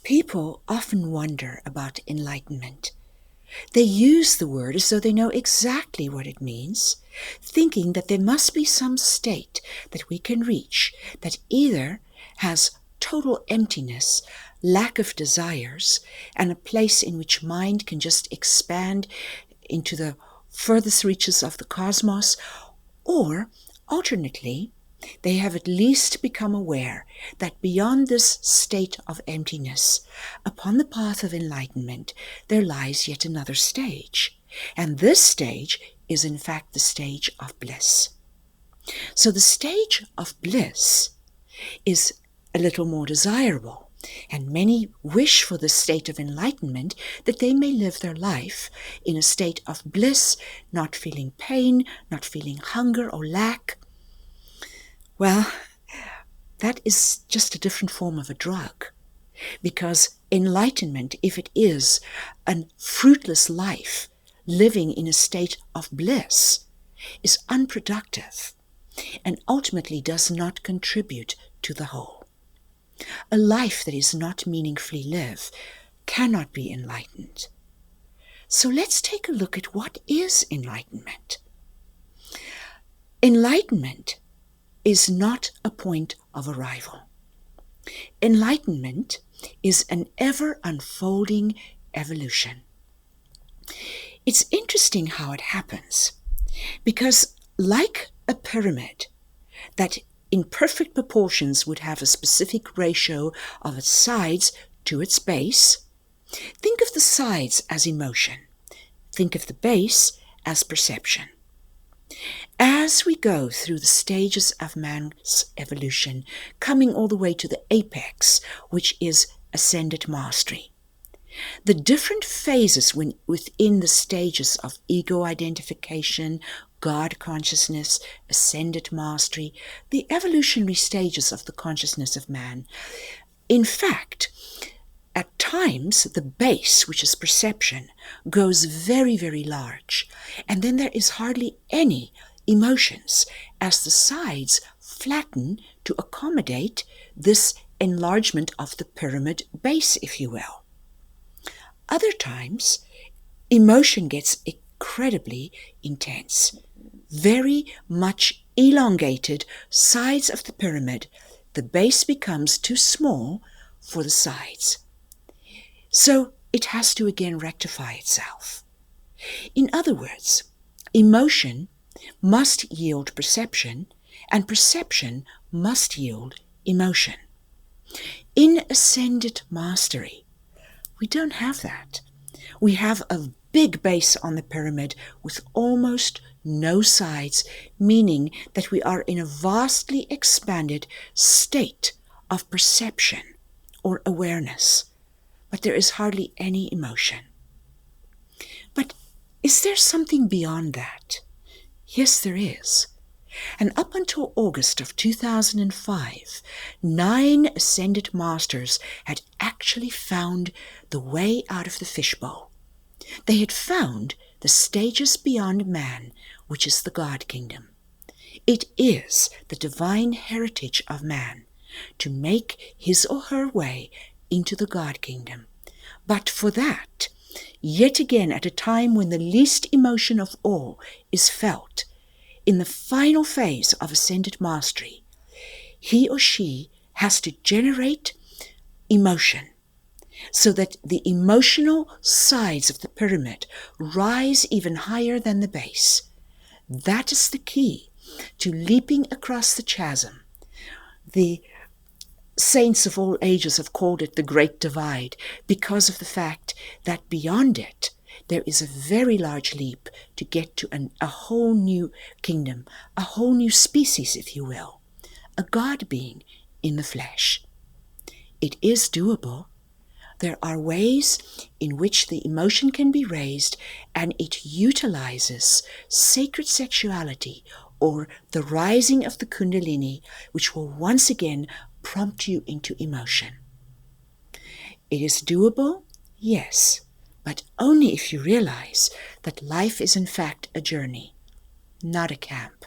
People often wonder about enlightenment. They use the word as though they know exactly what it means, thinking that there must be some state that we can reach that either has total emptiness, lack of desires, and a place in which mind can just expand into the furthest reaches of the cosmos, or alternately, they have at least become aware that beyond this state of emptiness, upon the path of enlightenment, there lies yet another stage. And this stage is in fact the stage of bliss. So the stage of bliss is a little more desirable, and many wish for the state of enlightenment that they may live their life in a state of bliss, not feeling pain, not feeling hunger or lack. Well, that is just a different form of a drug, because enlightenment, if it is a fruitless life, living in a state of bliss, is unproductive and ultimately does not contribute to the whole. A life that is not meaningfully lived cannot be enlightened. So let's take a look at what is enlightenment. Enlightenment is not a point of arrival. Enlightenment is an ever-unfolding evolution. It's interesting how it happens, because like a pyramid that in perfect proportions would have a specific ratio of its sides to its base, think of the sides as emotion. Think of the base as perception. As we go through the stages of man's evolution, coming all the way to the apex, which is ascended mastery, the different phases within the stages of ego identification, God consciousness, ascended mastery, the evolutionary stages of the consciousness of man, in fact, at times, the base, which is perception, goes very, very large, and then there is hardly any emotions as the sides flatten to accommodate this enlargement of the pyramid base, if you will. Other times, emotion gets incredibly intense, very much elongated sides of the pyramid. The base becomes too small for the sides. So it has to again rectify itself. In other words, emotion must yield perception, and perception must yield emotion. In ascended mastery, we don't have that. We have a big base on the pyramid with almost no sides, meaning that we are in a vastly expanded state of perception or awareness, but there is hardly any emotion. But is there something beyond that? Yes, there is. And up until August of 2005, 9 ascended masters had actually found the way out of the fishbowl. They had found the stages beyond man, which is the God kingdom. It is the divine heritage of man to make his or her way into the God kingdom. But for that, yet again at a time when the least emotion of all is felt, in the final phase of ascended mastery, he or she has to generate emotion so that the emotional sides of the pyramid rise even higher than the base. That is the key to leaping across the chasm. The saints of all ages have called it the Great Divide because of the fact that beyond it, there is a very large leap to get to a whole new kingdom, a whole new species, if you will, a God being in the flesh. It is doable. There are ways in which the emotion can be raised, and it utilizes sacred sexuality or the rising of the Kundalini, which will once again prompt you into emotion. It is doable, yes, but only if you realize that life is in fact a journey, not a camp.